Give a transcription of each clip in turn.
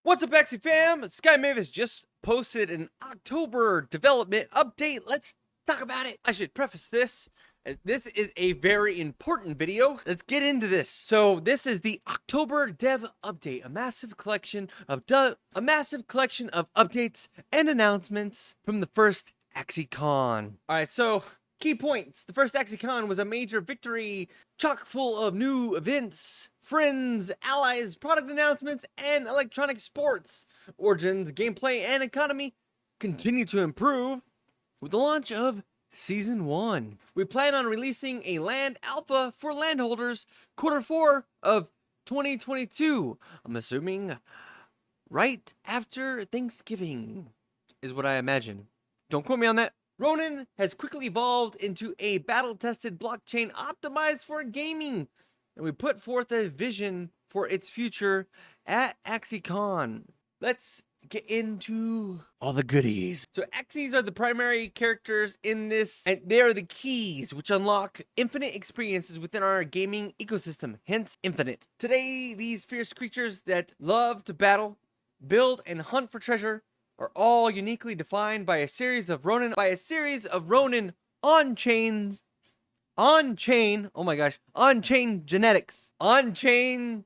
What's up, Axie fam? Skymavis just posted an October development update. Let's talk about it. I should preface this. This is a very important video. Let's get into this. So this is the October dev update, a massive collection of updates and announcements from the first AxieCon. All right, so key points. The first AxieCon was a major victory, chock full of new events, friends, allies, product announcements, and electronic sports. Origins, gameplay, and economy continue to improve with the launch of Season 1. We plan on releasing a land alpha for landholders Q4 of 2022. I'm assuming right after Thanksgiving is what I imagine. Don't quote me on that. Ronin has quickly evolved into a battle-tested blockchain optimized for gaming, and we put forth a vision for its future at AxieCon. Let's get into all the goodies. So Axies are the primary characters in this, and they are the keys which unlock infinite experiences within our gaming ecosystem, hence infinite. Today, these fierce creatures that love to battle, build, and hunt for treasure are all uniquely defined by a series of Ronin on-chain, oh my gosh, on-chain genetics, on-chain,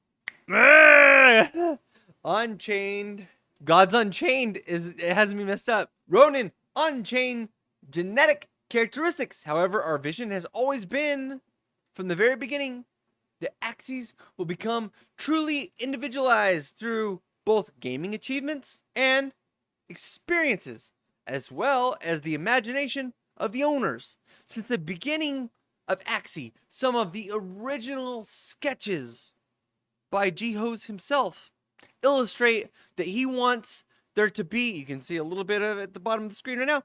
on-chained, God's Unchained it hasn't been messed up. Ronin on-chain genetic characteristics. However, our vision has always been, from the very beginning, the Axies will become truly individualized through both gaming achievements and experiences, as well as the imagination of the owners. Since the beginning of Axie, some of the original sketches by G-Hose himself illustrate that he wants there to be, you can see a little bit of it at the bottom of the screen right now,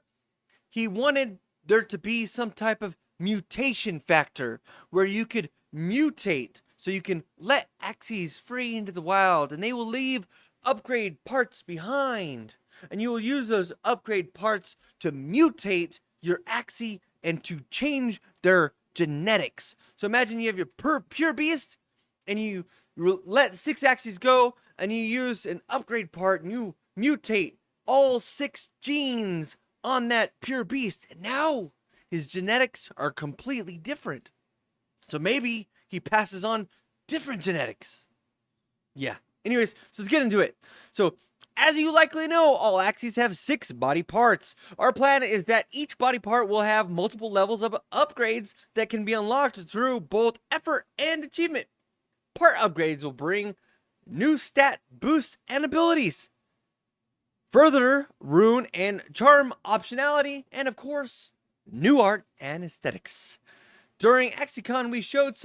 he wanted there to be some type of mutation factor where you could mutate, so you can let Axies free into the wild and they will leave upgrade parts behind, and you will use those upgrade parts to mutate your Axie and to change their genetics. So imagine you have your pure beast and you let 6 Axies go, and you use an upgrade part and you mutate all 6 genes on that pure beast, and now his genetics are completely different. So maybe he passes on different genetics. Yeah. Anyways, so let's get into it. So as you likely know, all Axies have 6 body parts. Our plan is that each body part will have multiple levels of upgrades that can be unlocked through both effort and achievement. Part upgrades will bring new stat boosts and abilities, further rune and charm optionality, and of course, new art and aesthetics. During AxieCon, we showed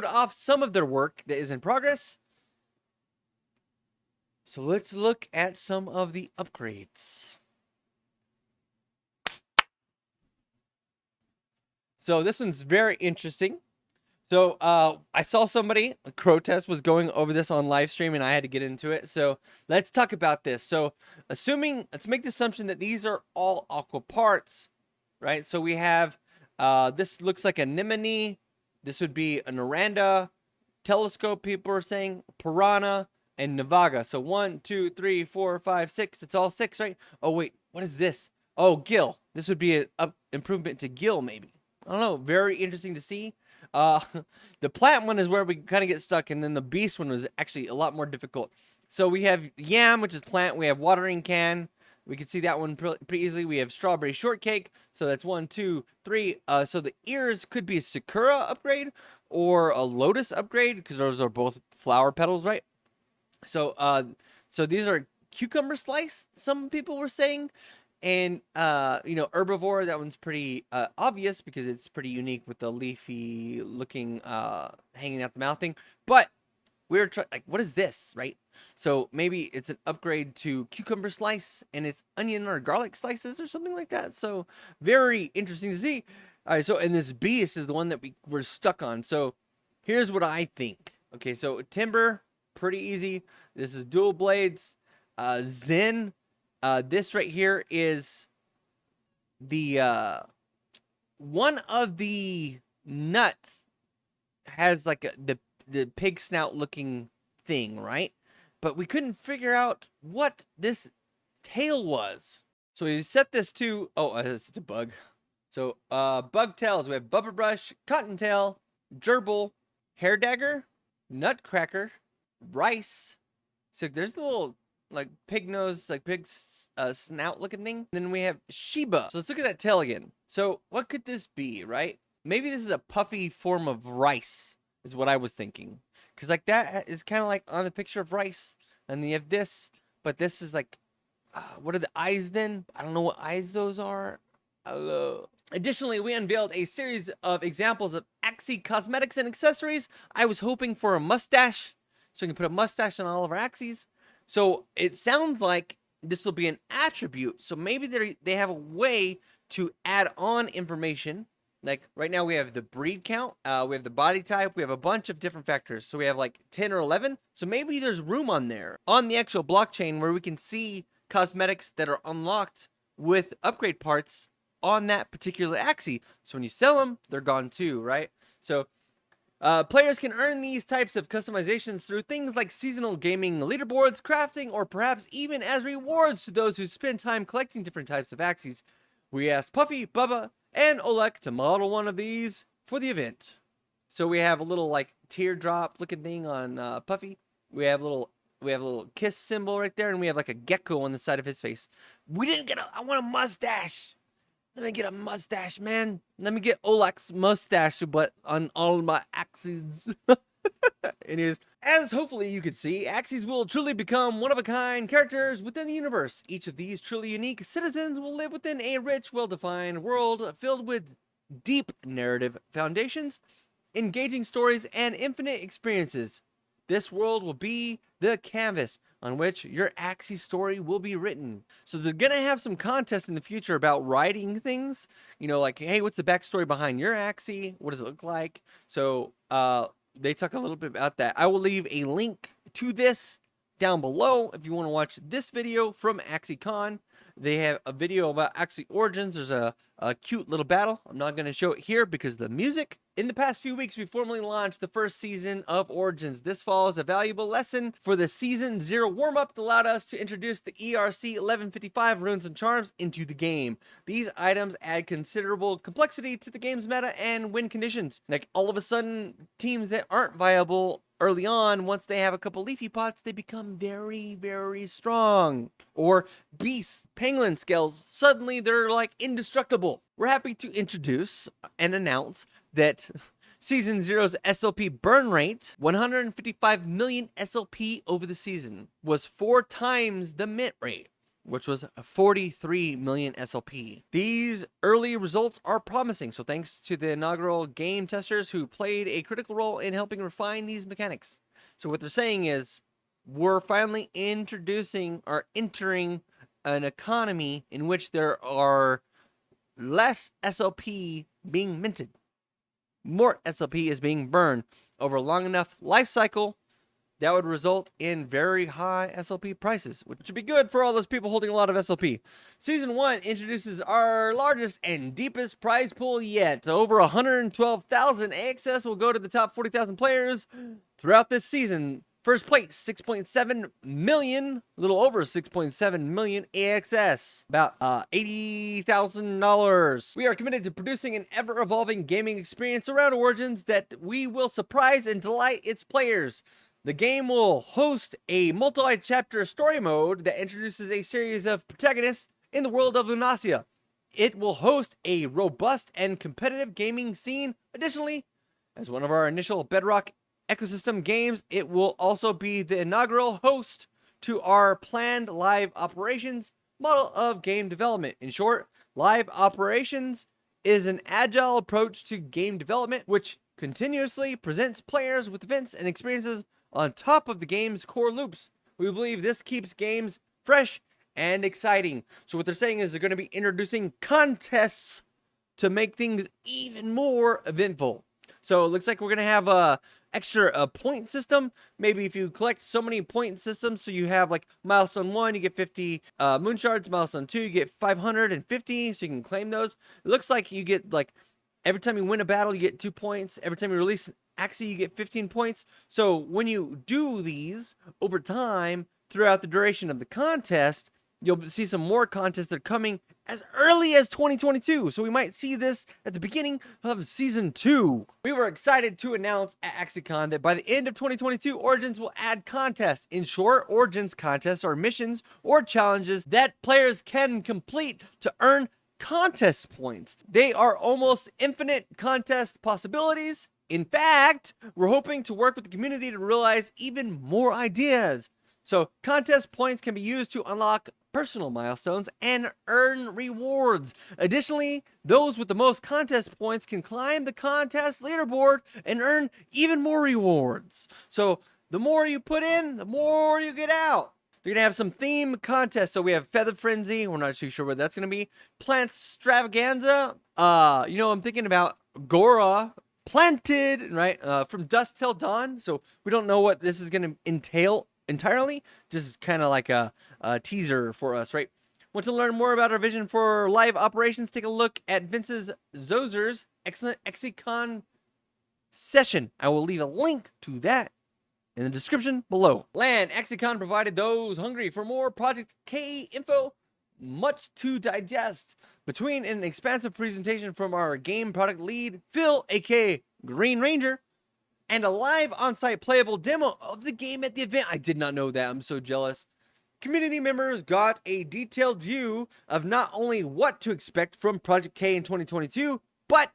off some of their work that is in progress. So let's look at some of the upgrades. So this one's very interesting. So I saw somebody, Crotest, was going over this on live stream, and I had to get into it. So let's talk about this. So let's make the assumption that these are all aqua parts, right? So we have, this looks like a Nimini. This would be an Oranda, Telescope, people are saying, Piranha, and Navaga. So 1, 2, 3, 4, 5, 6. It's all 6, right? Oh, wait, what is this? Oh, Gil. This would be an improvement to Gil, maybe. I don't know. Very interesting to see. The plant one is where we kind of get stuck, and then the beast one was actually a lot more difficult. So we have yam, which is plant. We have watering can. We can see that one pretty easily. We have strawberry shortcake. So that's 1, 2, 3. So the ears could be a sakura upgrade or a lotus upgrade, because those are both flower petals, right? So so these are cucumber slice, some people were saying. And, you know, herbivore, that one's pretty obvious because it's pretty unique with the leafy looking hanging out the mouth thing. But we're like, what is this, right? So maybe it's an upgrade to cucumber slice, and it's onion or garlic slices or something like that. So very interesting to see. All right, so, and this beast is the one that we're stuck on. So here's what I think. Okay, so timber, pretty easy. This is dual blades. Zen. This right here is the one of the nuts has like the pig snout looking thing, right? but we couldn't figure out what this tail was. So we set this to, it's a bug. So bug tails, we have Bubba Brush, Cottontail, Gerbil, Hair Dagger, Nutcracker, Rice. So there's the little like pig nose, like pig snout looking thing. And then we have Sheba. So let's look at that tail again. So what could this be, right? Maybe this is a puffy form of rice, is what I was thinking. Because like that is kind of like on the picture of rice. And then you have this, but this is like, what are the eyes then? I don't know what eyes those are. Hello. Additionally, we unveiled a series of examples of Axie cosmetics and accessories. I was hoping for a mustache, so we can put a mustache on all of our Axies. So it sounds like this will be an attribute. So maybe they have a way to add on information. Like right now we have the breed count, we have the body type, we have a bunch of different factors. So we have like 10 or 11. So maybe there's room on there, on the actual blockchain, where we can see cosmetics that are unlocked with upgrade parts on that particular Axie. So when you sell them, they're gone too, right? So players can earn these types of customizations through things like seasonal gaming leaderboards, crafting, or perhaps even as rewards to those who spend time collecting different types of Axies. We asked Puffy, Bubba, and Oleg to model one of these for the event. So we have a little like teardrop looking thing on Puffy. We have a little kiss symbol right there, and we have like a gecko on the side of his face. We didn't get I want a mustache. Let me get a mustache, man. Let me get Oleg's mustache, but on all my Axies. Anyways, as hopefully you can see, Axies will truly become one-of-a-kind characters within the universe. Each of these truly unique citizens will live within a rich, well-defined world filled with deep narrative foundations, engaging stories, and infinite experiences. This world will be the canvas on which your Axie story will be written. So they're going to have some contests in the future about writing things. You know, like, hey, what's the backstory behind your Axie? What does it look like? So they talk a little bit about that. I will leave a link to this down below if you want to watch this video from AxieCon. They have a video about Axie Origins. There's a cute little battle. I'm not going to show it here because of the music. In the past few weeks, we formally launched the first season of Origins. This follows a valuable lesson for the Season 0 warm-up that allowed us to introduce the ERC 1155 runes and charms into the game. These items add considerable complexity to the game's meta and win conditions. Like, all of a sudden, teams that aren't viable early on, once they have a couple leafy pots, they become very, very strong. Or beasts, pangolin scales, suddenly they're like indestructible. We're happy to introduce and announce that Season 0's SLP burn rate, 155 million SLP over the season, was 4 times the mint rate, which was 43 million SLP. These early results are promising, so thanks to the inaugural game testers who played a critical role in helping refine these mechanics. So what they're saying is, we're finally introducing or entering an economy in which there are less SLP being minted. More SLP is being burned over a long enough life cycle that would result in very high SLP prices, which would be good for all those people holding a lot of SLP. Season 1 introduces our largest and deepest prize pool yet. Over 112,000 AXS will go to the top 40,000 players throughout this season. First place, 6.7 million, a little over 6.7 million AXS, about $80,000. We are committed to producing an ever-evolving gaming experience around Origins that we will surprise and delight its players. The game will host a multi-chapter story mode that introduces a series of protagonists in the world of LUNACIA. It will host a robust and competitive gaming scene. Additionally, as one of our initial Bedrock ecosystem games, it will also be the inaugural host to our planned live operations model of game development. In short, live operations is an agile approach to game development which continuously presents players with events and experiences on top of the game's core loops. We believe this keeps games fresh and exciting. So what they're saying is they're going to be introducing contests to make things even more eventful. So it looks like we're going to have a extra point system. Maybe if you collect so many point systems, so you have like milestone 1, you get 50 moon shards. Milestone 2, you get 550, so you can claim those. It looks like you get like every time you win a battle, you get 2 points. Every time you release Axie, you get 15 points. So when you do these over time throughout the duration of the contest, you'll see some more contests that are coming as early as 2022. So we might see this at the beginning of Season 2. We were excited to announce at AxieCon that by the end of 2022, Origins will add contests. In short, Origins contests are missions or challenges that players can complete to earn contest points. They are almost infinite contest possibilities. In fact, we're hoping to work with the community to realize even more ideas. So contest points can be used to unlock personal milestones and earn rewards. Additionally, those with the most contest points can climb the contest leaderboard and earn even more rewards. So the more you put in, the more you get out. They're gonna have some theme contests. So we have Feather Frenzy. We're not too sure what that's gonna be. Plant Extravaganza. I'm thinking about Gora Planted, right? From Dusk Till Dawn. So we don't know what this is gonna entail entirely, just kind of like a teaser for us, right? Want to learn more about our vision for live operations? Take a look at Vince's Zozer's excellent AxieCon session. I will leave a link to that in the description below. AxieCon provided those hungry for more Project K info much to digest. Between an expansive presentation from our game product lead, Phil, aka Green Ranger, and a live on-site playable demo of the game at the event. I did not know that. I'm so jealous. Community members got a detailed view of not only what to expect from Project K in 2022, but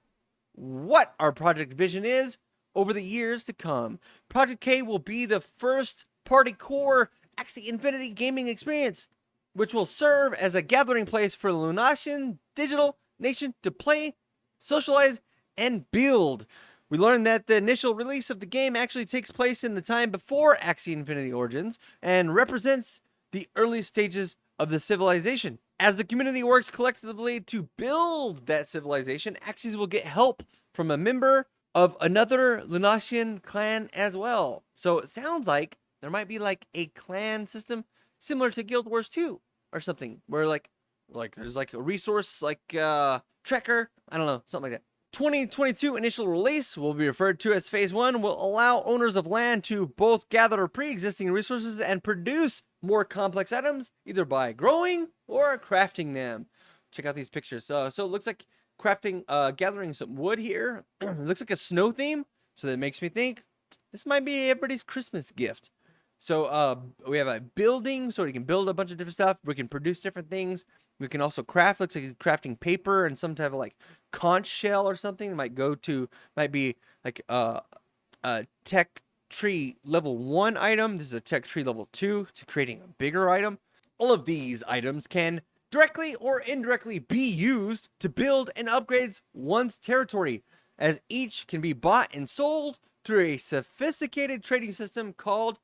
what our project vision is over the years to come. Project K will be the first party core Axie Infinity gaming experience, which will serve as a gathering place for the Lunacian digital nation to play, socialize, and build. We learned that the initial release of the game actually takes place in the time before Axie Infinity Origins and represents the early stages of the civilization. As the community works collectively to build that civilization, Axies will get help from a member of another Lunacian clan as well. So it sounds like there might be like a clan system similar to Guild Wars 2 or something, where like there's like a resource like tracker, I don't know, something like that. 2022 initial release will be referred to as Phase 1, will allow owners of land to both gather pre-existing resources and produce more complex items, either by growing or crafting them. Check out these pictures. So it looks like crafting, gathering some wood here. It looks like a snow theme, so that makes me think this might be everybody's Christmas gift. So we have a building, so we can build a bunch of different stuff. We can produce different things. We can also craft. Looks like he's crafting paper and some type of like conch shell or something. Might be like a tech tree level 1 item. This is a tech tree level 2 to creating a bigger item. All of these items can directly or indirectly be used to build and upgrade one's territory, as each can be bought and sold through a sophisticated trading system called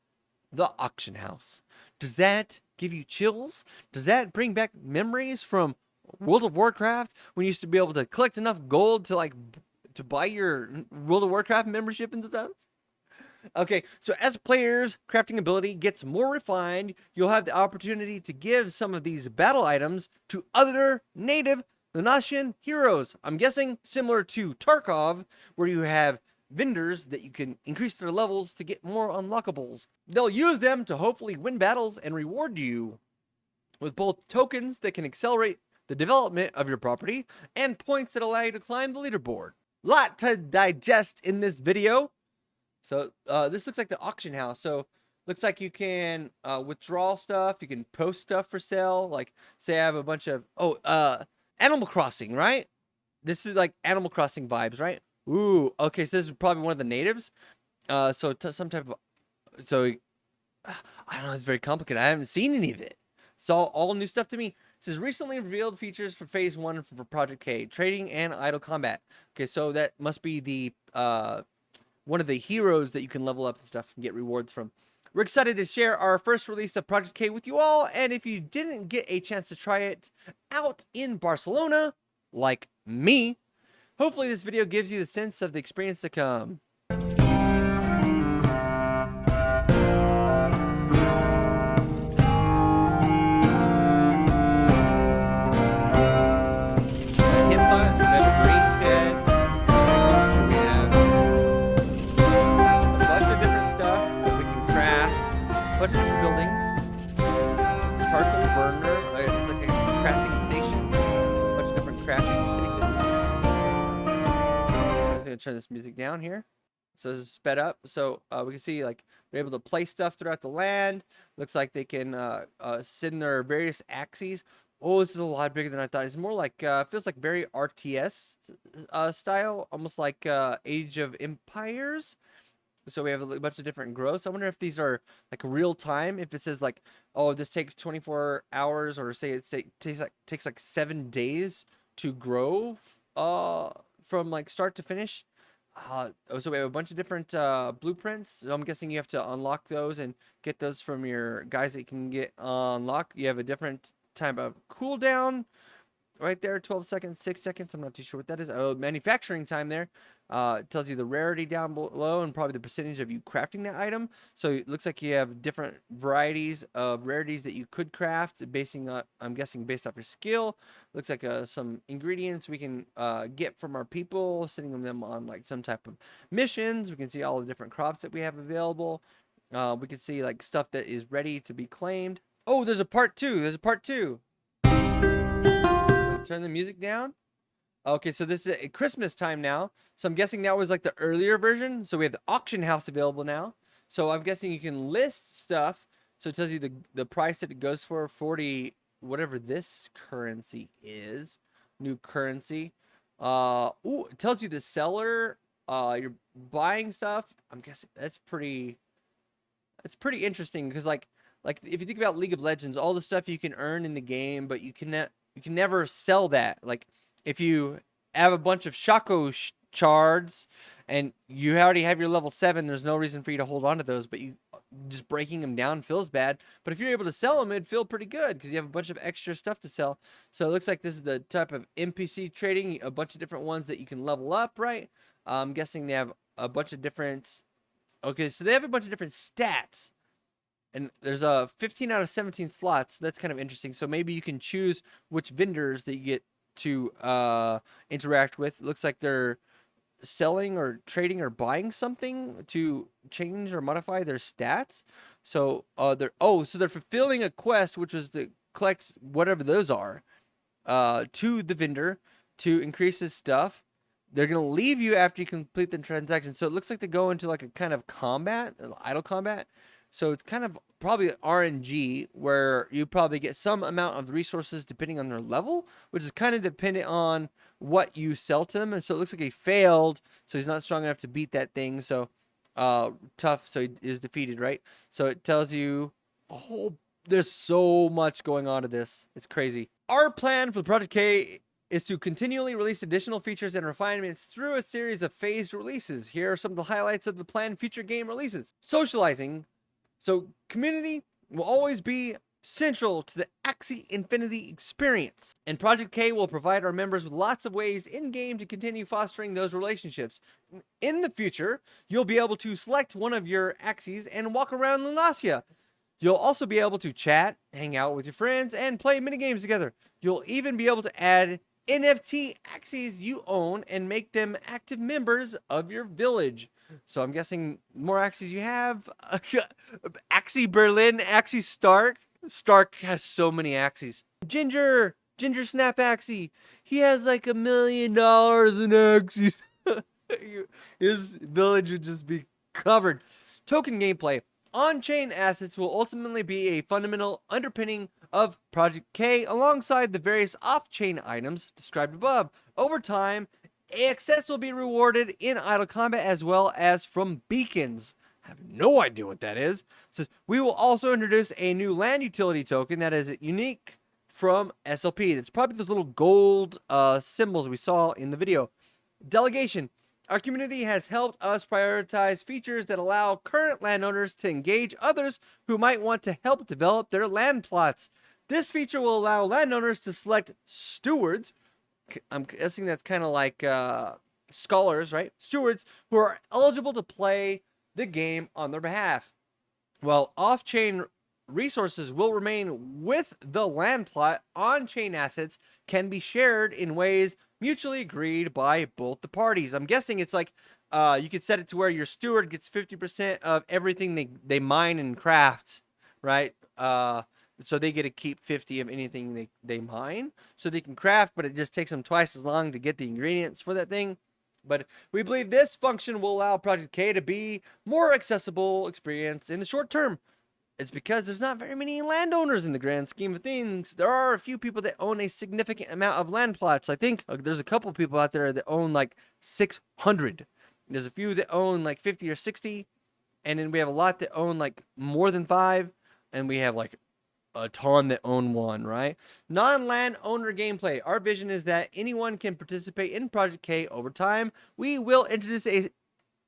the auction house. Does that give you chills? Does that bring back memories from World of Warcraft when you used to be able to collect enough gold to buy your World of Warcraft membership and stuff? Okay, so as players' crafting ability gets more refined, you'll have the opportunity to give some of these battle items to other native Lunacian heroes. I'm guessing similar to Tarkov, where you have vendors that you can increase their levels to get more unlockables. They'll use them to hopefully win battles and reward you with both tokens that can accelerate the development of your property and points that allow you to climb the leaderboard. Lot to digest in this video. So this looks like the auction house. So looks like you can withdraw stuff. You can post stuff for sale. Like say I have a bunch of Animal Crossing, right? This is like Animal Crossing vibes, right? Ooh, okay, so this is probably one of the natives. Some type of, I don't know, it's very complicated. I haven't seen any of it. It's all new stuff to me. It says recently revealed features for Phase 1 for Project K, trading and idle combat. Okay, so that must be the one of the heroes that you can level up and stuff and get rewards from. We're excited to share our first release of Project K with you all, and if you didn't get a chance to try it out in Barcelona, like me, hopefully this video gives you the sense of the experience to come. burner, like a crafting station. A bunch of different crafting stations. I'm gonna turn this music down here. So this is sped up. So we can see like they're able to place stuff throughout the land. Looks like they can send their various Axies. Oh, this is a lot bigger than I thought. It's more like feels like very RTS style, almost like Age of Empires. So we have a bunch of different growths. I wonder if these are like real time. If it says like, oh, this takes 24 hours, or say it takes like 7 days to grow from like start to finish. So we have a bunch of different blueprints. So I'm guessing you have to unlock those and get those from your guys that you can get unlocked. You have a different time of cooldown right there, 12 seconds, 6 seconds. I'm not too sure what that is. Oh, manufacturing time there. It tells you the rarity down below and probably the percentage of you crafting that item. So it looks like you have different varieties of rarities that you could craft, basing on, I'm guessing, based off your skill. Looks like some ingredients we can get from our people, sending them on like some type of missions. We can see all the different crops that we have available. We can see like stuff that is ready to be claimed. Oh, there's a part 2. There's a part 2. Turn the music down. Okay, so this is Christmas time now. So I'm guessing that was like the earlier version. So we have the auction house available now. So I'm guessing you can list stuff. So it tells you the price that it goes for, 40, whatever this currency is. New currency. Ooh, it tells you the seller. You're buying stuff. I'm guessing that's pretty interesting, because like if you think about League of Legends, all the stuff you can earn in the game, but you can never sell that. Like if you have a bunch of Shaco shards and you already have your level 7, there's no reason for you to hold on to those, but you just breaking them down feels bad. But if you're able to sell them, it'd feel pretty good because you have a bunch of extra stuff to sell. So it looks like this is the type of NPC trading, a bunch of different ones that you can level up, right? I'm guessing they have a bunch of different... Okay, so they have a bunch of different stats. And there's 15 out of 17 slots. So that's kind of interesting. So maybe you can choose which vendors that you get to interact with. It looks like they're selling or trading or buying something to change or modify their stats. So they're fulfilling a quest, which is to collect whatever those are to the vendor to increase his stuff. They're gonna leave you after you complete the transaction. So it looks like they go into like a kind of combat, idle combat. So it's kind of probably RNG, where you probably get some amount of resources depending on their level, which is kind of dependent on what you sell to him. And so it looks like he failed, so he's not strong enough to beat that thing. So tough, so he is defeated, right? So it tells you there's so much going on to this. It's crazy. Our plan for the Project K is to continually release additional features and refinements through a series of phased releases. Here are some of the highlights of the planned future game releases. Socializing. So community will always be central to the Axie Infinity experience. And Project K will provide our members with lots of ways in-game to continue fostering those relationships. In the future, you'll be able to select one of your Axies and walk around Lenacia. You'll also be able to chat, hang out with your friends, and play minigames together. You'll even be able to add NFT Axies you own and make them active members of your village. So I'm guessing more Axies you have. Axie Berlin, Axie Stark. Stark has so many Axies. Ginger Snap Axie. He has like $1 million in Axies. His village would just be covered. Token gameplay. On-chain assets will ultimately be a fundamental underpinning of Project K alongside the various off-chain items described above. Over time, access will be rewarded in idle combat as well as from beacons. I have no idea what that is. It says, we will also introduce a new land utility token that is unique from SLP. It's probably those little gold symbols we saw in the video. Delegation. Our community has helped us prioritize features that allow current landowners to engage others who might want to help develop their land plots. This feature will allow landowners to select stewards. I'm guessing that's kind of like scholars, right? Stewards who are eligible to play the game on their behalf. While off-chain resources will remain with the land plot, on-chain assets can be shared in ways mutually agreed by both the parties. I'm guessing it's like you could set it to where your steward gets 50% of everything they mine and craft, right? So they get to keep 50 of anything they mine. So they can craft, but it just takes them twice as long to get the ingredients for that thing. But we believe this function will allow Project K to be more accessible experience in the short term. It's because there's not very many landowners in the grand scheme of things. There are a few people that own a significant amount of land plots. I think there's a couple people out there that own like 600. There's a few that own like 50 or 60. And then we have a lot that own like more than 5. And we have like a ton that own 1, right? Non-land owner gameplay. Our vision is that anyone can participate in Project K over time. We will introduce a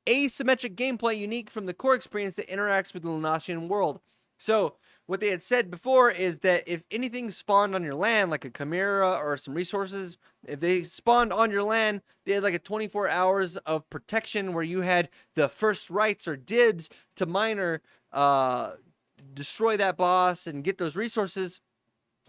asymmetric gameplay unique from the core experience that interacts with the Lunacian world. So what they had said before is that if anything spawned on your land, like a chimera or some resources, if they spawned on your land, they had like a 24 hours of protection where you had the first rights or dibs to mine or destroy that boss and get those resources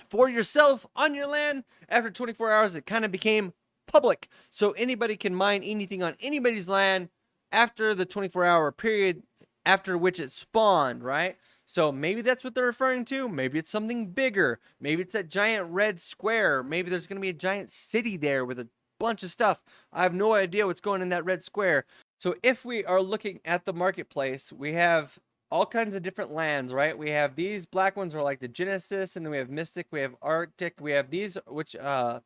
for yourself on your land. After 24 hours, it kind of became public. So anybody can mine anything on anybody's land after the 24-hour period after which it spawned, right? So maybe that's what they're referring to. Maybe it's something bigger. Maybe it's that giant red square. Maybe there's going to be a giant city there with a bunch of stuff. I have no idea what's going in that red square. So if we are looking at the marketplace, we have all kinds of different lands, right? We have these black ones are like the Genesis, and then we have Mystic, we have Arctic, we have these, which I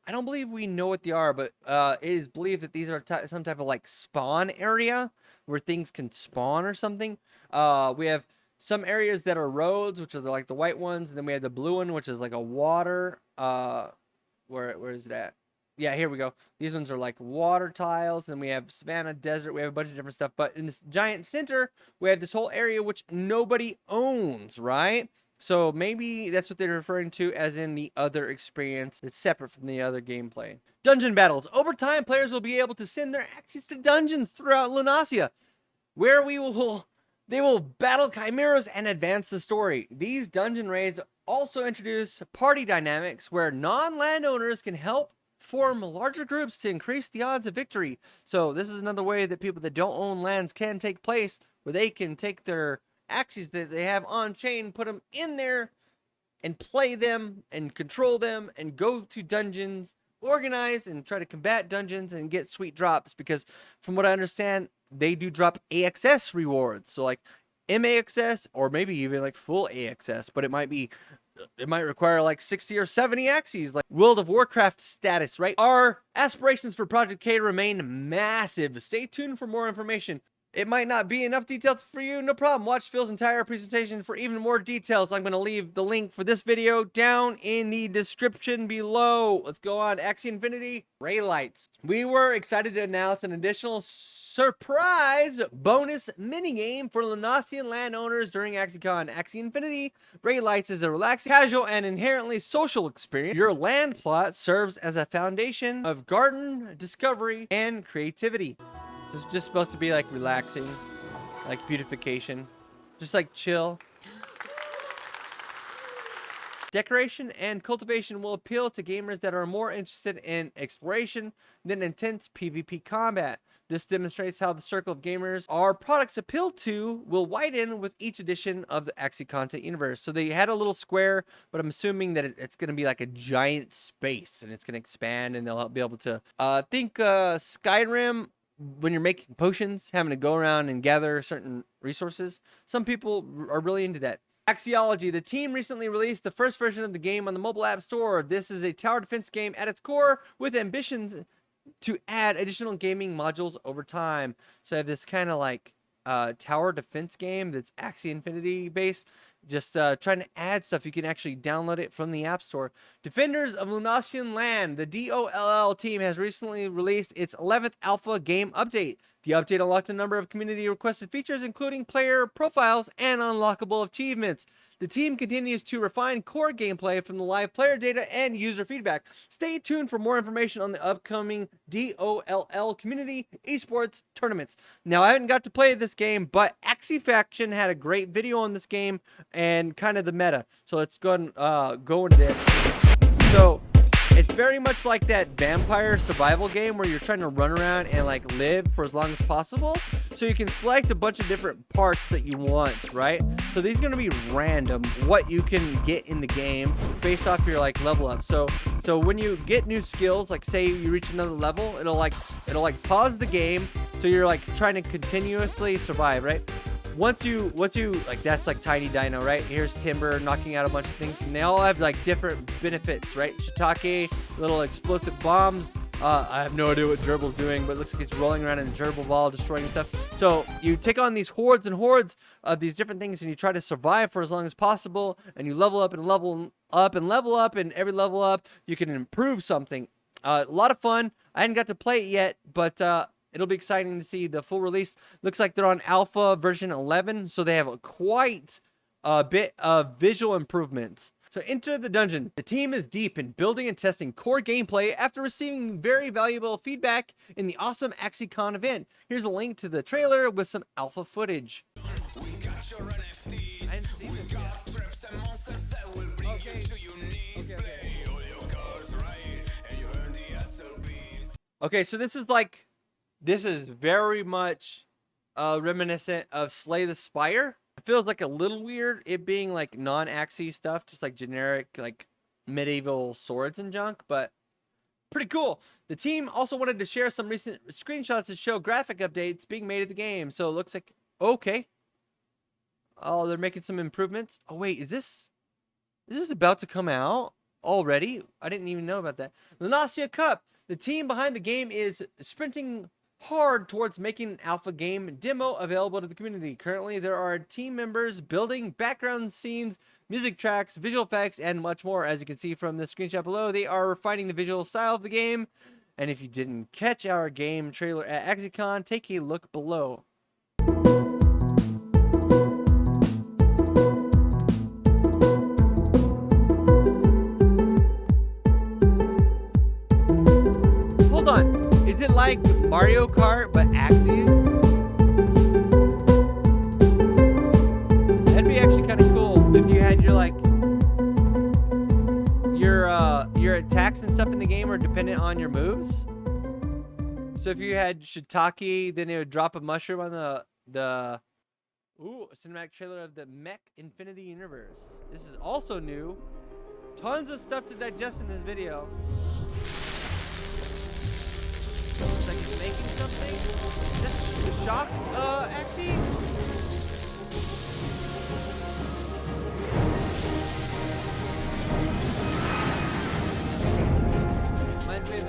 don't believe we know what they are, but it is believed that these are some type of like spawn area where things can spawn or something. We have some areas that are roads, which are like the white ones, and then we have the blue one, which is like a water. Where is it at? Yeah, here we go. These ones are like water tiles, and we have savanna, desert. We have a bunch of different stuff. But in this giant center, we have this whole area which nobody owns, right? So maybe that's what they're referring to as in the other experience. It's separate from the other gameplay. Dungeon battles. Over time, players will be able to send their Axies to dungeons throughout Lunacia, where they will battle chimeras and advance the story. These dungeon raids also introduce party dynamics where non-landowners can help form larger groups to increase the odds of victory. So this is another way that people that don't own lands can take place, where they can take their Axies that they have on chain, put them in there and play them and control them and go to dungeons, organize and try to combat dungeons and get sweet drops, because from what I understand, they do drop AXS rewards. So like MAXS or maybe even like full AXS, but it might require like 60 or 70 Axies, like World of Warcraft status, right? Our aspirations for Project K remain massive. Stay tuned for more information. It might not be enough details for you, no problem. Watch Phil's entire presentation for even more details. I'm going to leave the link for this video down in the description below. Let's go on. Axie Infinity Ray Lights. We were excited to announce an additional surprise bonus minigame for Lunacian landowners during AxieCon. Axie Infinity Ray Lights is a relaxing, casual, and inherently social experience. Your land plot serves as a foundation of garden, discovery, and creativity. So it's just supposed to be like relaxing, like beautification, just like chill. Decoration and cultivation will appeal to gamers that are more interested in exploration than intense PvP combat. This demonstrates how the circle of gamers our products appeal to will widen with each edition of the Axie content universe. So they had a little square, but I'm assuming that it's going to be like a giant space and it's going to expand, and they'll be able to think Skyrim, when you're making potions, having to go around and gather certain resources. Some people are really into that. Axiology. The team recently released the first version of the game on the mobile app store. This is a tower defense game at its core, with ambitions to add additional gaming modules over time. So I have this kind of like tower defense game that's Axie Infinity based, just trying to add stuff. You can actually download it from the App Store. Defenders of Lunacian Land, the DOLL team has recently released its 11th alpha game update. The update unlocked a number of community requested features, including player profiles and unlockable achievements. The team continues to refine core gameplay from the live player data and user feedback. Stay tuned for more information on the upcoming DOLL community eSports tournaments. Now, I haven't got to play this game, but Axie Faction had a great video on this game and kind of the meta. So let's go and go into this. So it's very much like that vampire survival game where you're trying to run around and like live for as long as possible. So you can select a bunch of different parts that you want, right? So these are going to be random what you can get in the game based off your like level up. So when you get new skills, like say you reach another level, it'll like pause the game, so you're like trying to continuously survive, right? Once you like, that's like Tiny Dino, right? Here's Timber knocking out a bunch of things, and they all have like different benefits, right? Shiitake, little explosive bombs. I have no idea what Gerbil's doing, but it looks like he's rolling around in a gerbil ball, destroying stuff. So you take on these hordes and hordes of these different things, and you try to survive for as long as possible, and you level up and level up and level up, and every level up you can improve something. A lot of fun. I hadn't got to play it yet, but it'll be exciting to see the full release. Looks like they're on alpha version 11, so they have quite a bit of visual improvements. So enter the dungeon. The team is deep in building and testing core gameplay after receiving very valuable feedback in the awesome AXIECon event. Here's a link to the trailer with some alpha footage. We got your NFTs. I didn't see this yet. Traps and monsters that will bring you to your knees. Play all your cards right, and you earn the SLBs. Okay, so this is very much reminiscent of Slay the Spire. It feels like a little weird, it being like non-Axie stuff, just like generic like medieval swords and junk, but pretty cool. The team also wanted to share some recent screenshots to show graphic updates being made of the game. So it looks like, okay. Oh, they're making some improvements. Oh wait, is this about to come out already? I didn't even know about that. LUNACIA CUP. The team behind the game is sprinting hard towards making an alpha game demo available to the community. Currently, there are team members building background scenes, music tracks, visual effects, and much more. As you can see from the screenshot below, they are refining the visual style of the game. And if you didn't catch our game trailer at AXIECon, take a look below. Hold on. Is it like Mario Kart but Axies? That'd be actually kind of cool if you had your attacks and stuff in the game are dependent on your moves. So if you had Shiitake, then it would drop a mushroom on the cinematic trailer of the Mechfinity Universe. This is also new. Tons of stuff to digest in this video. Looks like he's making something. Is this the shock, Axie? Reminds me of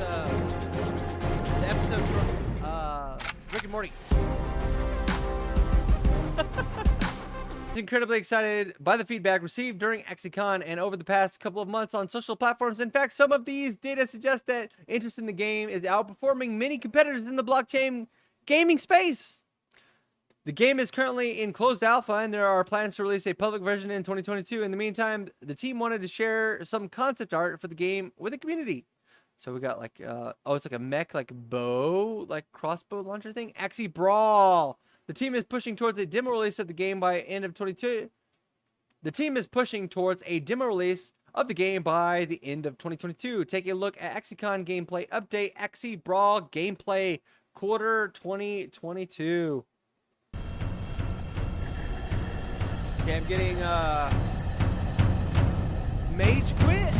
the episode from Rick and Morty. Incredibly excited by the feedback received during AXIECon and over the past couple of months on social platforms. In fact, some of these data suggest that interest in the game is outperforming many competitors in the blockchain gaming space. The game is currently in closed alpha, and there are plans to release a public version in 2022. In the meantime, the team wanted to share some concept art for the game with the community. So we got like, it's like a mech, like bow, like crossbow launcher thing. AXIEBrawl. The team is pushing towards a demo release of the game by end of 22. The team is pushing towards a demo release of the game by the end of 2022. Take a look at AXIECon gameplay update, AXIEBrawl gameplay quarter 2022. Okay, I'm getting mage-quit.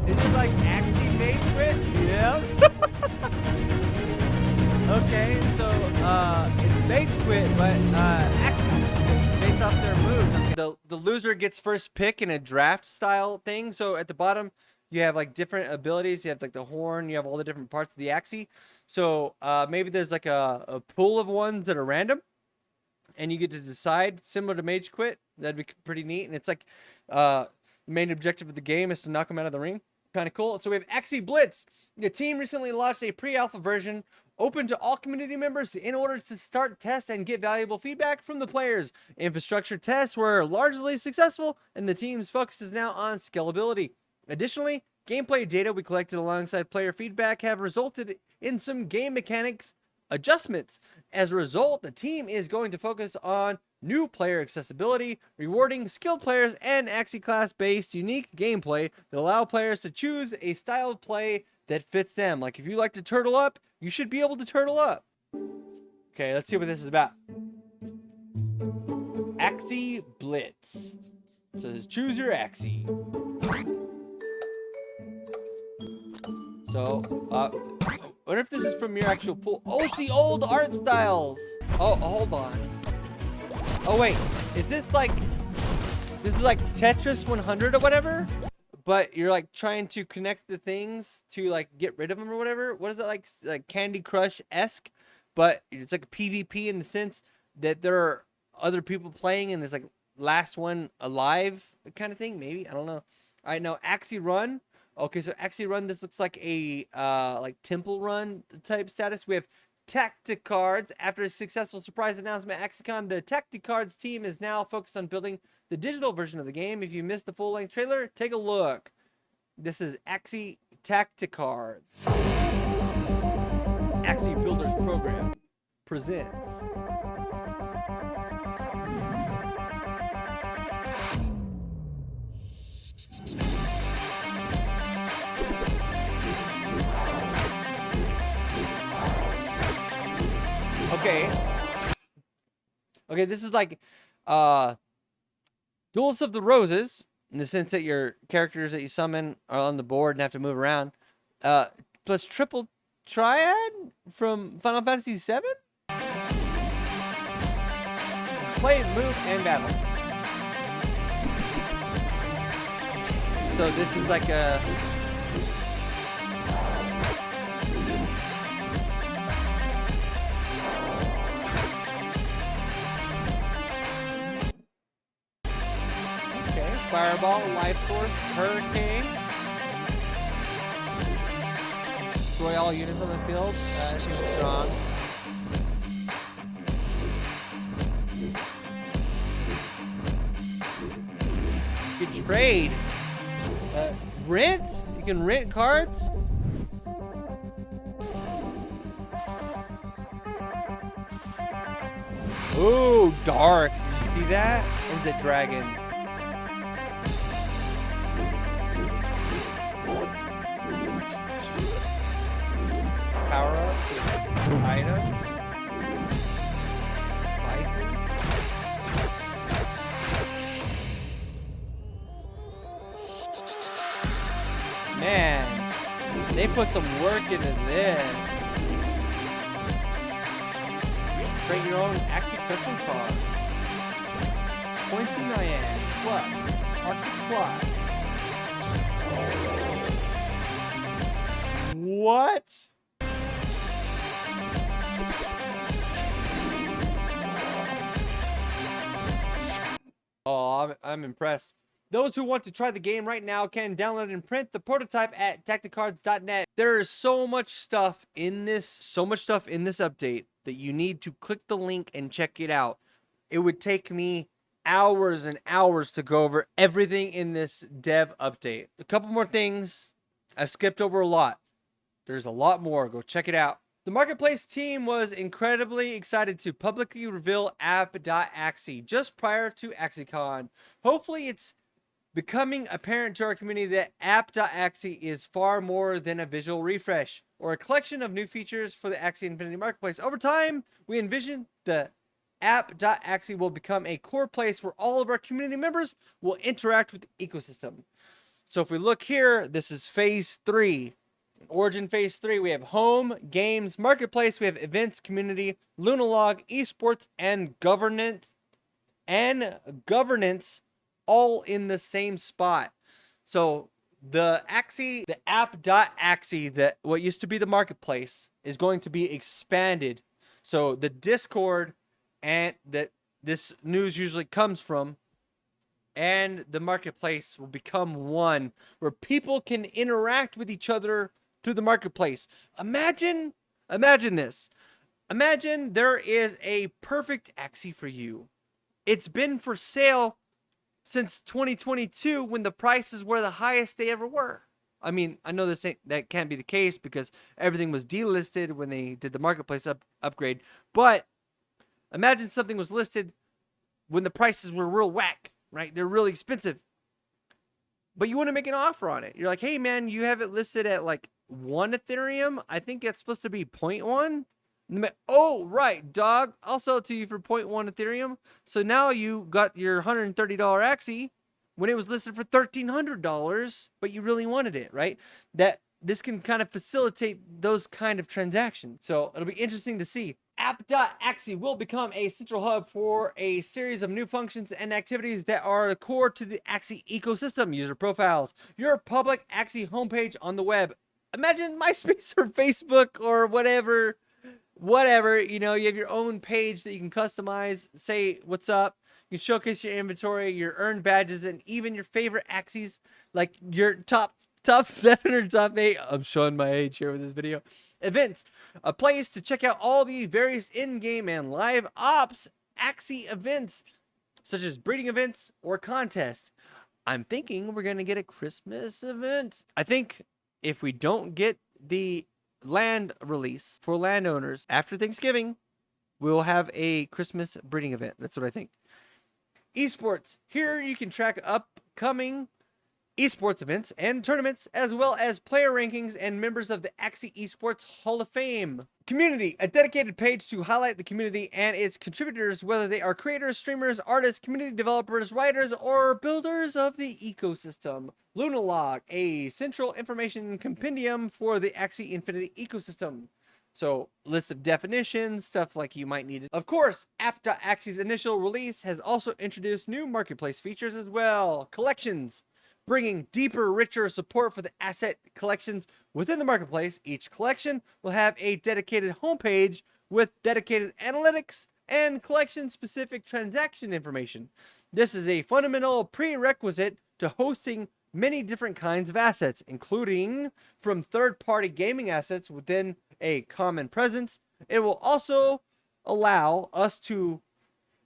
Is it like Axie mage-quit? Yeah. Okay, so it's mage-quit, but Axie based off their moves. The loser gets first pick in a draft style thing. So at the bottom, you have like different abilities. You have like the horn. You have all the different parts of the Axie. So maybe there's like a pool of ones that are random, and you get to decide, similar to mage-quit. That'd be pretty neat. And it's like the main objective of the game is to knock them out of the ring. Kind of cool. So we have Axie Blitz. The team recently launched a pre-alpha version open to all community members in order to start tests and get valuable feedback from the players. Infrastructure tests were largely successful, and the team's focus is now on scalability. Additionally, gameplay data we collected alongside player feedback have resulted in some game mechanics adjustments. As a result, the team is going to focus on new player accessibility, rewarding skilled players, and Axie class-based unique gameplay that allow players to choose a style of play that fits them. Like if you like to turtle up, you should be able to turtle up. Okay, let's see what this is about. Axie Blitz. So it says choose your Axie. So, I wonder if this is from your actual pool. Oh, it's the old art styles. Oh, hold on. Oh, wait. Is this like Tetris 100 or whatever? But you're like trying to connect the things to like get rid of them or whatever. What is that like? Like Candy Crush-esque? But it's like a PvP in the sense that there are other people playing and there's like last one alive kind of thing. Maybe. I don't know. All right, now Axie Run. Okay, so Axie Run, this looks like a like Temple Run type status. We have TactiCards. After a successful surprise announcement at AXIECON, the TactiCards team is now focused on building the digital version of the game. If you missed the full-length trailer, take a look. This is Axie TactiCards. Axie Builders Program presents. Okay, this is like Duels of the Roses, in the sense that your characters that you summon are on the board and have to move around. Plus Triple Triad from Final Fantasy VII? Play, move, and battle. So this is like a... Fireball, Life Force, Hurricane. Destroy all units on the field. Seems strong. You can trade. Rent? You can rent cards? Ooh, dark. See that? And the dragon. Power up, items, man, they put some work into this. Create your own Axie custom card. Pointy Nyan, Club, Arctic Quad. What? Oh, I'm impressed. Those who want to try the game right now can download and print the prototype at TactiCards.net. There is so much stuff in this update that you need to click the link and check it out. It would take me hours and hours to go over everything in this dev update. A couple more things. I've skipped over a lot. There's a lot more. Go check it out. The Marketplace team was incredibly excited to publicly reveal app.axie just prior to AXIECON. Hopefully it's becoming apparent to our community that app.axie is far more than a visual refresh or a collection of new features for the Axie Infinity Marketplace. Over time, we envision the app.axie will become a core place where all of our community members will interact with the ecosystem. So if we look here, this is phase 3. Origin phase 3, we have home, games, marketplace, we have events, community, Lunalog, eSports, and governance, all in the same spot. So the app.axie, that what used to be the marketplace, is going to be expanded. So the Discord and that this news usually comes from, and the marketplace will become one where people can interact with each other through the marketplace. Imagine this. Imagine there is a perfect Axie for you. It's been for sale since 2022 when the prices were the highest they ever were. I mean, I know that can't be the case because everything was delisted when they did the marketplace upgrade. But imagine something was listed when the prices were real whack, right? They're really expensive. But you want to make an offer on it. You're like, hey man, you have it listed at like 1 Ethereum. I think it's supposed to be 0.1. Oh, right, dog. I'll sell it to you for 0.1 Ethereum. So now you got your $130 Axie when it was listed for $1,300, but you really wanted it, right? This can kind of facilitate those kind of transactions. So it'll be interesting to see. App.axie will become a central hub for a series of new functions and activities that are core to the Axie ecosystem. User profiles, your public Axie homepage on the web. Imagine MySpace or Facebook or whatever, you know, you have your own page that you can customize, say what's up. You can showcase your inventory, your earned badges, and even your favorite Axies, like your top 7 or top 8. I'm showing my age here with this video. Events, a place to check out all the various in-game and live ops Axie events, such as breeding events or contests. I'm thinking we're gonna get a Christmas event. I think if we don't get the land release for landowners after Thanksgiving, we'll have a Christmas breeding event. That's what I think. Esports. Here you can track upcoming esports events and tournaments, as well as player rankings and members of the Axie Esports Hall of Fame. Community, a dedicated page to highlight the community and its contributors, whether they are creators, streamers, artists, community developers, writers, or builders of the ecosystem. LunaLog, a central information compendium for the Axie Infinity ecosystem. So, list of definitions, stuff like you might need it. Of course, app.axie's initial release has also introduced new marketplace features as well. Collections, bringing deeper, richer support for the asset collections within the marketplace. Each collection will have a dedicated homepage with dedicated analytics and collection-specific transaction information. This is a fundamental prerequisite to hosting many different kinds of assets, including from third-party gaming assets within a common presence. It will also allow us to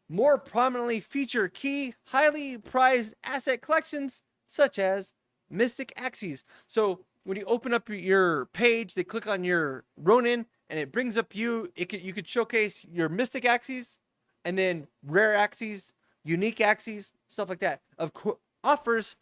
more prominently feature key, highly prized asset collections such as Mystic Axies. So when you open up your page, they click on your Ronin, and it brings up you could showcase your Mystic Axies, and then rare Axies, unique Axies, stuff like that. Offers,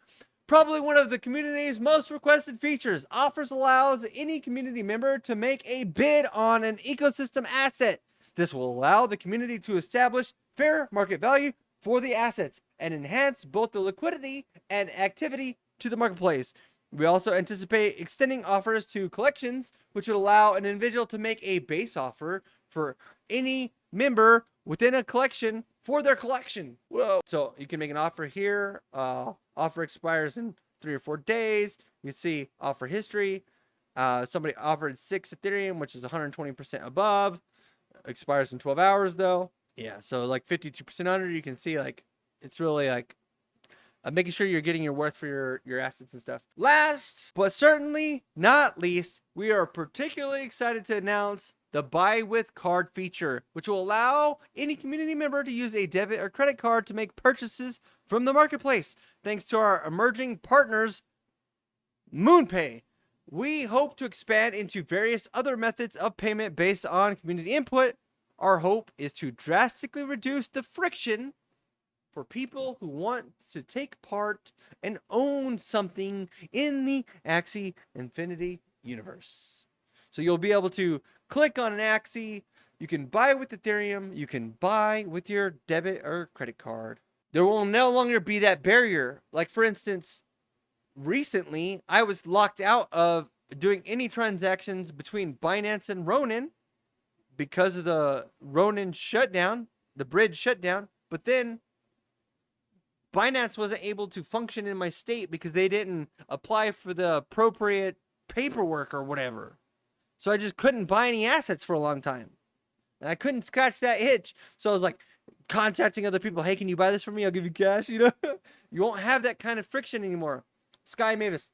probably one of the community's most requested features. Offers allows any community member to make a bid on an ecosystem asset. This will allow the community to establish fair market value for the assets and enhance both the liquidity and activity to the marketplace. We also anticipate extending offers to collections, which would allow an individual to make a base offer for any member within a collection for their collection. Whoa. So you can make an offer here. Offer expires in 3 or 4 days. You can see offer history. Somebody offered 6 Ethereum, which is 120% above. Expires in 12 hours though. Yeah, so like 52% under, you can see like it's really like making sure you're getting your worth for your assets and stuff. Last but certainly not least, we are particularly excited to announce the buy with card feature, which will allow any community member to use a debit or credit card to make purchases from the marketplace. Thanks to our emerging partners, MoonPay, we hope to expand into various other methods of payment based on community input. Our hope is to drastically reduce the friction for people who want to take part and own something in the Axie Infinity Universe. So you'll be able to click on an Axie, you can buy with Ethereum, you can buy with your debit or credit card. There will no longer be that barrier. Like for instance, recently I was locked out of doing any transactions between Binance and Ronin because of the Ronin shutdown, the bridge shutdown. But then Binance wasn't able to function in my state because they didn't apply for the appropriate paperwork or whatever. So I just couldn't buy any assets for a long time. And I couldn't scratch that itch. So I was like contacting other people. Hey, can you buy this for me? I'll give you cash, you know? You won't have that kind of friction anymore. Skymavis.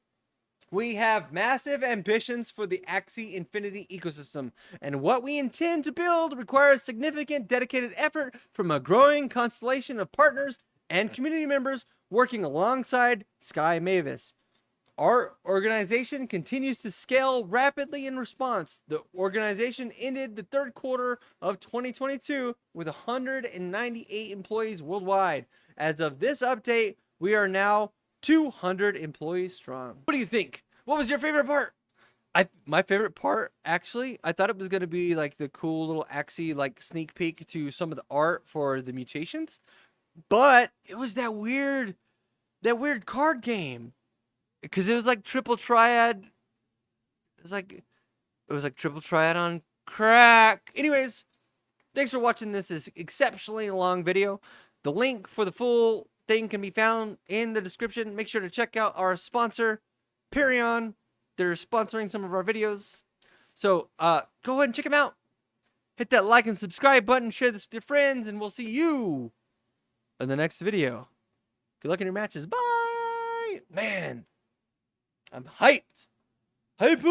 We have massive ambitions for the Axie Infinity ecosystem, and what we intend to build requires significant dedicated effort from a growing constellation of partners and community members working alongside Skymavis. Our organization continues to scale rapidly in response. The organization ended the third quarter of 2022 with 198 employees worldwide. As of this update, we are now 200 employees strong. What do you think? What was your favorite part? My favorite part, actually, I thought it was gonna be like the cool little Axie like sneak peek to some of the art for the mutations, but it was that weird card game, because it was like triple triad. It was like triple triad on crack. Anyways, thanks for watching this exceptionally long video. The link for the full thing can be found in the description. Make sure to check out our sponsor, Perion. They're sponsoring some of our videos. So go ahead and check them out. Hit that like and subscribe button. Share this with your friends. And we'll see you in the next video. Good luck in your matches. Bye. Man, I'm hyped. Hype.